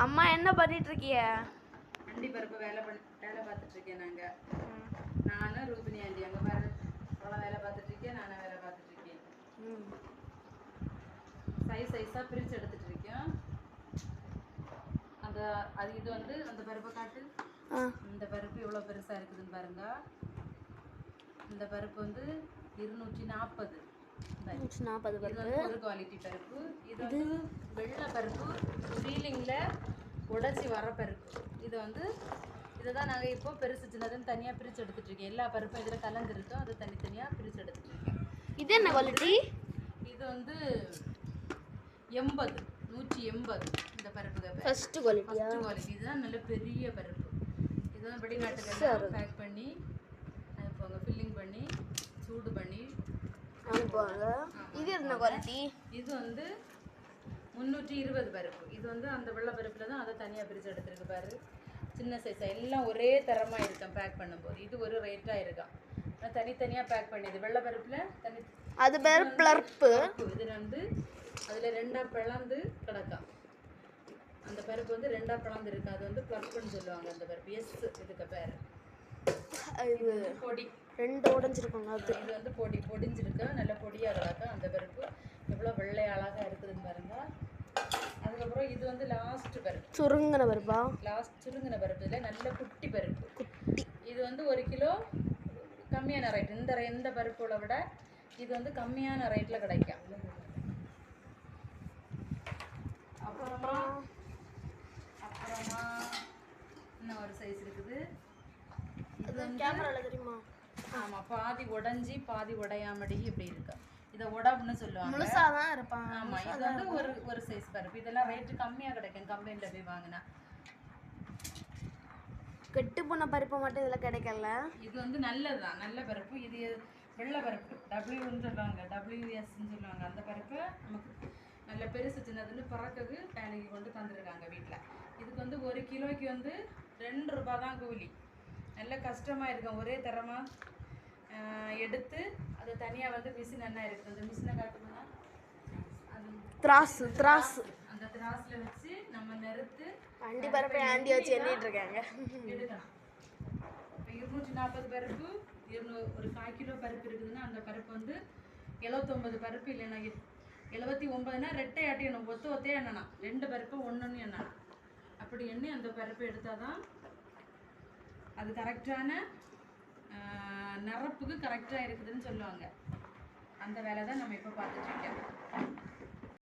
அம்மா என்ன பண்ணிட்டு இருக்கீங்க? அண்டி பருப்பு வேலை பார்த்துட்டு இருக்கேன். நானும் ரூபினி ஆண்டி அங்கே பாரு வேலை பார்த்துட்டு இருக்கேன். நானும் வேலை பார்த்துட்டு இருக்கேன். சைஸாக பிரித்து எடுத்துட்டு இருக்கேன். இது வந்து அந்த பருப்பை காட்டு. இந்த பருப்பு எவ்வளோ பெருசாக இருக்குதுன்னு பாருங்க. இந்த பருப்பு வந்து 240. ஒரு குவாலிட்டி பருப்பு. இது வந்து வெள்ளை பருப்பு, ஃபீலிங்கில் உடச்சி வர பருப்பு. இதை தான் நாங்கள் இப்போ பெருசு சின்னதுன்னு தனியாக பிரித்து எடுத்துட்டு இருக்கோம். எல்லா பருப்பும் இதில் கலந்துருக்கோம். அதை தனித்தனியாக பிரித்து எடுத்துட்டு இருக்கோம். இது என்ன குவாலிட்டி? இது வந்து 180 இந்த பருப்பு ஃபர்ஸ்ட் குவாலிட்டி. இதுதான் நல்ல பெரிய பருப்பு. இதுதான் வெளிநாட்டுல பேக் பண்ணி அனுப்புவாங்க, ஃபில்லிங் பண்ணி சூடு பண்ணி அனுப்புவாங்க. இது என்ன குவாலிட்டி? இது வந்து 320 பருப்பு. இது வந்து அந்த வெள்ளை பருப்புல தான் அதை தனியாக பிரித்து எடுத்துருக்கு பாரு. சின்ன சைஸாக எல்லாம் ஒரே தரமாக இருக்கும் பேக் பண்ணும்போது. இது ஒரு ரேட்டாக இருக்கும். தனித்தனியாக பேக் பண்ணிது. வெள்ளை பருப்பில் அது பேர் பிளர்ப்பு. இது வந்து அதில் ரெண்டாக பிளந்து கிடக்கும். அந்த பருப்பு வந்து ரெண்டாக பிளந்து இருக்கு. அது வந்து பிளர்ப்புன்னு சொல்லுவாங்க அந்த பருப்பு. இதுக்கு பேர் பொடி. ரெண்டு உடஞ்சிருக்காங்க. இது வந்து பொடிஞ்சிருக்கு. நல்ல பொடியாக கிடக்கும் அந்த பருப்பு. எவ்வளோ வெள்ளை அழகாக இருக்குதுன்னு பாருங்க. அதுக்கப்புறம் இது வந்து லாஸ்ட் பருப்பு, சுருங்கின பருப்பா? சுருங்கின பருப்பு. இதில் நல்ல குட்டி பருப்பு. இது வந்து 1 கிலோ கம்மியான ரேட். இந்த பருப்போட விட இது வந்து கம்மியான ரேட்டில் கிடைக்கும். அப்புறமா இன்னும் ஒரு சைஸ் இருக்குது. இது வந்து கேமரால தெரியுமா? ஆமாம், பாதி உடஞ்சி பாதி உடையாமடி இப்படி இருக்கு. இதை உடம்புன்னு சொல்லுவாங்க. முழுசாதான் இருப்பாங்க. ஆமாம், இது வந்து ஒரு சைஸ் பருப்பு. இதெல்லாம் ரேட்டு கம்மியாக கிடைக்கும் கம்பெனியில் போய் வாங்கினா. கெட்டு போன பருப்பு மட்டும் இதில் கிடைக்கல. இது வந்து நல்லதுதான், நல்ல பருப்பு. இது வெள்ளை பருப்பு, Wன்னு சொல்லுவாங்க, WSன்னு சொல்லுவாங்க. அந்த பருப்பு நமக்கு நல்ல பெருசு சின்னதுன்னு பிறக்குது பேனுக்கு கொண்டு தந்துருக்காங்க வீட்டில். இதுக்கு வந்து 1 கிலோக்கு வந்து 2 ரூபா தான் கூலி. நல்ல கஷ்டமாக இருக்கும். ஒரே தரமாக எடுத்து அதை தனியாக வந்து மிஷின் என்ன இருக்குது. அந்த மிஷினை காட்டுனா திராசு அந்த திராஸில் வச்சு நம்ம நிறுத்து அண்டி பருப்பை ஆண்டி வச்சு எண்ணிட்டு இருக்காங்க. எடுக்கலாம். இப்போ 240 பருப்பு, ஒரு 1/4 கிலோ பருப்பு இருக்குதுன்னா அந்த பருப்பு வந்து 79 பருப்பு இல்லைன்னா 79னா ரெட்டை ஆட்டி எண்ணணும். ஒத்தையாக எண்ணணும். 2 பருப்பு ஒன்று எண்ணணும். அப்படி எண்ணி அந்த பருப்பு எடுத்தால் தான் அது கரெக்டான நிரப்புக்கு கரெக்டாக இருக்குதுன்னு சொல்லுவாங்க. அந்த வேலை தான் நம்ம இப்போ பார்த்துட்ருக்கோம்.